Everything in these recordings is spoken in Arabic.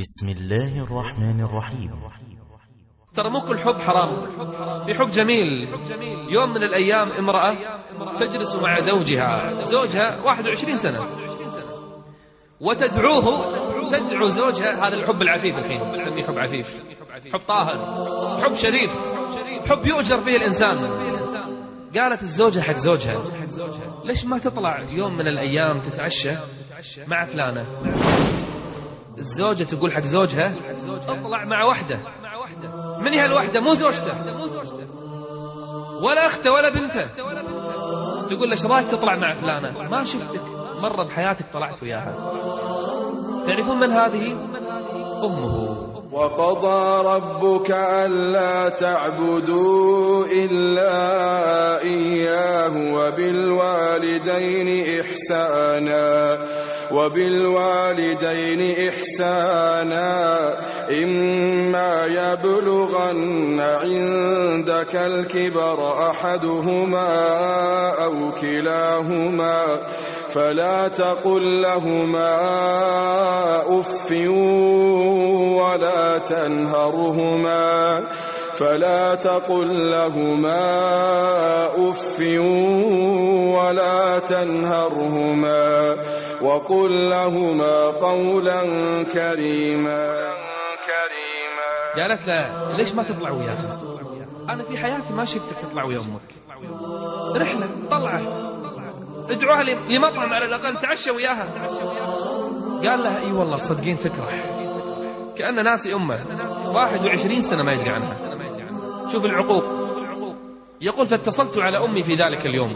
بسم الله الرحمن الرحيم. ترى مو كل حب حرام، في حب جميل. يوم من الأيام امرأة تجلس مع زوجها 21 سنة تدعو زوجها. هذا الحب العفيف الحين نسميه حب عفيف، حب طاهر، حب شريف، حب يؤجر فيه الإنسان. قالت الزوجة حق زوجها: ليش ما تطلع يوم من الأيام تتعشى مع فلانة؟ الزوجة تقول حق زوجها: اطلع مع وحدة. من هي الوحدة؟ مو زوجته ولا أخته ولا بنته. تقول له: ايش رايك تطلع مع فلانة؟ ما شفتك مرة بحياتك طلعت وياها. تعرفون من هذه؟ أمه. وقضى ربك ألا تعبدوا إلا إياه وبالوالدين إحسانا إما يبلغن عندك الكبر أحدهما أو كلاهما فلا تقل لهما أف ولا تنهرهما وقل لهما قولا كريما. قالت له: ليش ما تطلع وياها؟ أنا في حياتي ما شفتك تطلع ويا أمك. رحلة طلعة، ادعوها لمطعم على الأقل تعشى وياها. قال لها: اي والله تصدقين فكرة. كأن ناسي أمه 21 سنة ما يدري عنها. شوف العقوق. يقول: فاتصلت على أمي في ذلك اليوم.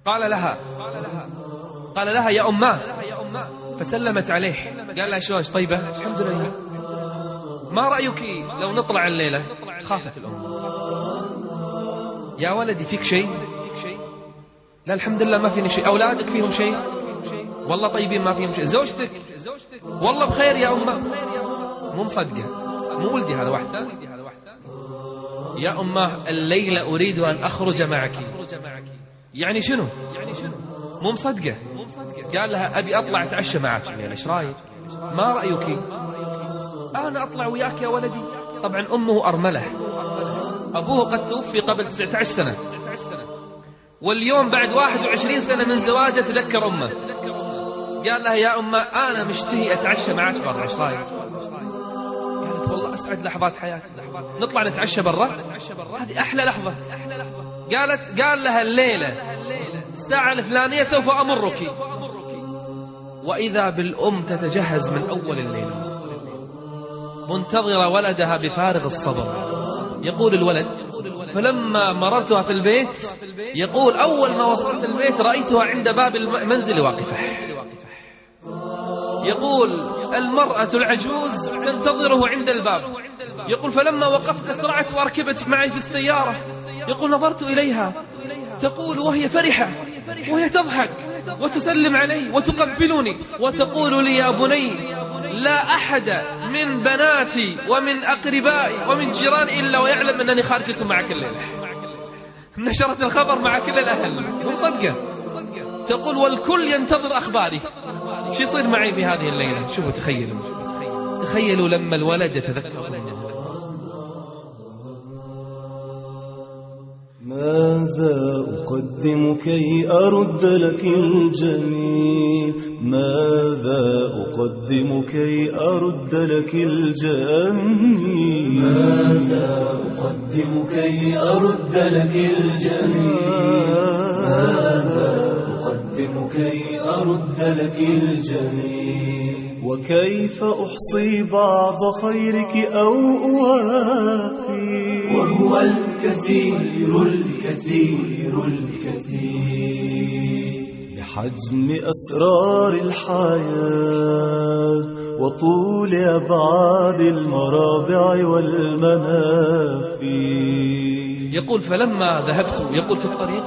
قال لها: يا أماه. فسلمت عليه. قال لها: شلونك طيبة؟ الحمد لله. ما رأيك لو نطلع الليلة؟ خافت الأم. يا ولدي فيك شيء؟ لا الحمد لله ما فيني شيء. أولادك فيهم شيء؟ والله طيبين ما فيهم شيء. زوجتك؟ والله بخير يا أمه. مو مصدقة، مو ولدي هذا وحده. يا أمه الليلة أريد أن أخرج معك. يعني شنو؟ مو مصدقة. قال لها: أبي أطلع أتعشى معك الليلة، إيش رايك؟ ما رأيك؟ أنا أطلع وياك يا ولدي. طبعا أمه أرملة، أبوه قد توفي قبل 19 سنة، واليوم بعد 21 سنة من زواجه تذكر أمه. قال لها: يا أمه أنا مشتهي أتعشى معك برا، إيش رايك؟ قالت: والله أسعد لحظات حياتي، نطلع نتعشى برا، هذه أحلى لحظة. قال لها: الليلة الساعة الفلانية سوف أمرك. وإذا بالأم تتجهز من أول الليلة منتظرة ولدها بفارغ الصبر. يقول الولد: فلما مررتها في البيت، يقول أول ما وصلت البيت رأيتها عند باب المنزل واقفة. يقول: المرأة العجوز تنتظره عند الباب. يقول: فلما وقفت أسرعت وأركبت معي في السيارة. يقول: نظرت إليها تقول وهي فرحة، وهي تضحك وتسلم علي وتقبلني وتقول لي: يا بني، لا أحد من بناتي ومن أقربائي ومن جيراني إلا ويعلم أنني خارجة معك الليلة. نشرت الخبر مع كل الأهل. مو صدقة. تقول: والكل ينتظر أخباري، شو يصير معي في هذه الليلة؟ شوفوا، تخيلوا لما الولد يتذكر. ماذا أقدم كي أرد لك الجميل؟ ماذا أقدم كي أرد لك الجميل؟ ماذا أقدم كي أرد لك الجميل؟ ماذا أقدم كي أرد لك الجميل؟ وكيف أحصي بعض خيرك أو أوافي؟ وهو الكثير بحجم أسرار الحياة وطول أبعاد المرابع والمنافي. يقول: فلما ذهبت، يقول في الطريق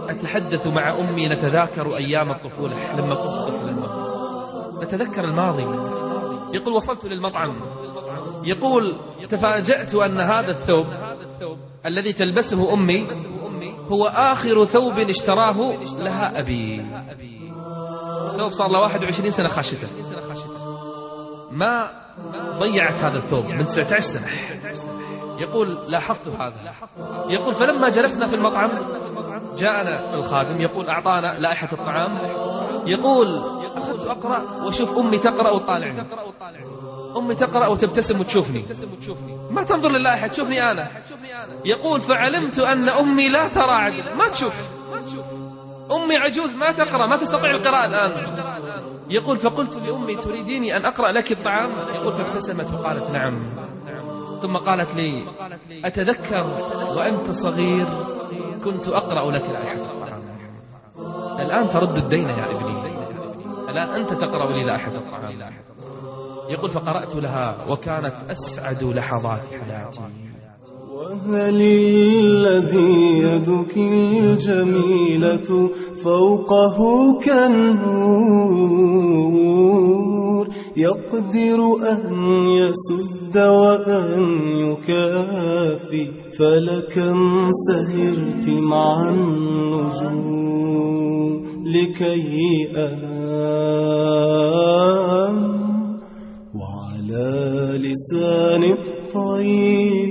أتحدث مع أمي، نتذاكر أيام الطفولة لما كنت طفلا، نتذكر الماضي. يقول: وصلت للمطعم. يقول: تفاجأت أن هذا الثوب الذي تلبسه أمي هو آخر ثوب اشتراه لها أبي. ثوب صار له 21 سنة خاشته. ما ضيعت هذا الثوب من 19 سنة. يقول لاحظت هذا. يقول فلما جلسنا في المطعم جاءنا الخادم يقول أعطانا لائحة الطعام. يقول أخذت أقرأ وأشوف أمي تقرأ وتطالعني. أمي تقرأ وتبتسم وتشوفني، ما تنظر للائحة، تشوفني أنا. يقول فعلمت أن أمي لا ترى عدل، ما تشوف. أمي عجوز ما تقرأ، ما تستطيع القراءة الآن. يقول فقلت لأمي تريديني أن أقرأ لك الطعام؟ يقول فابتسمت وقالت نعم. ثم قالت لي أتذكر وأنت صغير كنت أقرأ لك لائحة الطعام، الآن ترد الدين يا ابني، الآن أنت تقرأ لي لائحة الطعام. يقول فقرأت لها وكانت أسعد لحظات حياتي. وهل الذي يدك الجميلة فوقه كالنور يقدر أن يسد وأن يكافي، فلكم سهرت مع النجوم لكي أنام، وعلى لسان الطير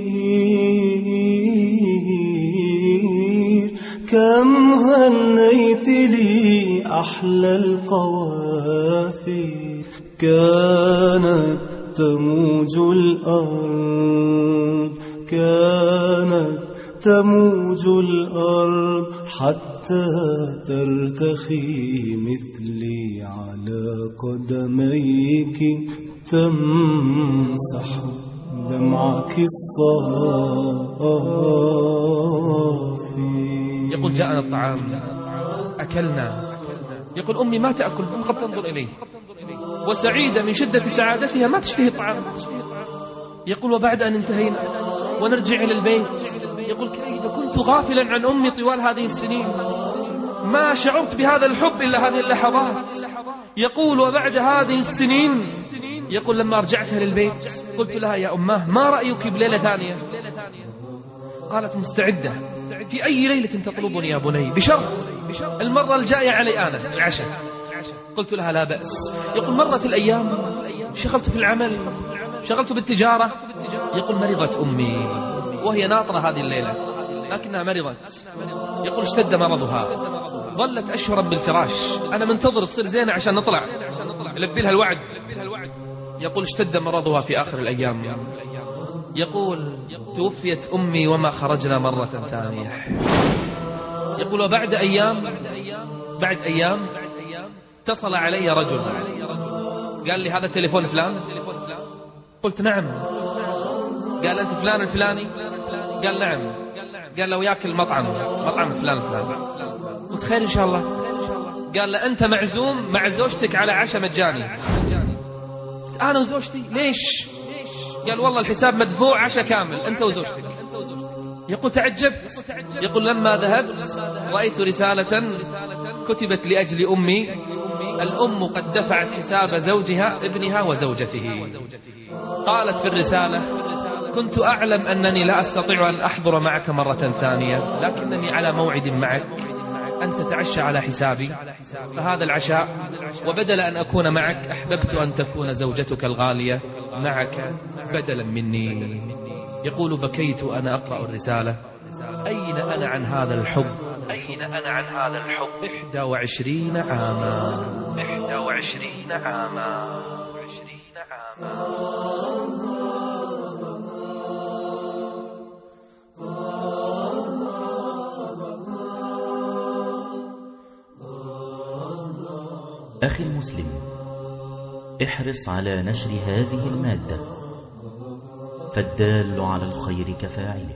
كم غنيت لي أحلى القوافي. كانت تموج الأرض، كانت تموج الأرض حتى ترتخي مثلي على قدميك، تمسح دمعك الصافي. يقول جاءنا الطعام أكلنا. يقول أمي ما تأكل فقط تنظر إليه، وسعيدة من شدة سعادتها ما تشتهي الطعام. يقول وبعد أن انتهينا ونرجع إلى البيت، يقول كيف كنت غافلا عن أمي طوال هذه السنين، ما شعرت بهذا الحب إلا هذه اللحظات. يقول وبعد هذه السنين، يقول لما رجعتها للبيت قلت لها يا أماه ما رأيك بليلة ثانية؟ قالت مستعدة، في أي ليلة تطلبني يا بني؟ بشرط المرة الجاية علي أنا العشاء. قلت لها لا بأس. يقول مرت الأيام، شغلت في العمل، شغلت بالتجارة. يقول مرضت أمي وهي ناطرة هذه الليلة، لكنها مرضت. يقول اشتد مرضها، ظلت أشهرا بالفراش، أنا منتظر تصير زينة عشان نطلع يلبي لها الوعد. يقول اشتد مرضها في آخر الأيام. يقول توفيت أمي وما خرجنا مرة ثانية. يقول وبعد أيام، بعد أيام اتصل علي رجل قال لي هذا تليفون فلان؟ قلت نعم. قال أنت فلان الفلاني؟ قال نعم. قال لو ياكل مطعم فلان. قلت خير إن شاء الله. قال له أنت معزوم مع زوجتك على عشاء مجاني. قلت أنا وزوجتي؟ ليش؟ قال والله الحساب مدفوع، عشاء كامل أنت وزوجتك. يقول تعجبت. يقول لما ذهبت رأيت رسالة كتبت لأجل أمي، الأم قد دفعت حساب زوجها ابنها وزوجته. قالت في الرسالة كنت أعلم أنني لا أستطيع أن أحضر معك مرة ثانية، لكنني على موعد معك أن تتعشى على حسابي، فهذا العشاء، وبدل أن أكون معك أحببت أن تكون زوجتك الغالية معك بدلا مني. يقول بكيت وأنا أقرأ الرسالة، أين أنا عن هذا الحب؟ أين أنا عن هذا الحب؟ 21 عاما. 21 عاما. 20 عاما. أخي المسلم، احرص على نشر هذه المادة، فالدال على الخير كفاعله.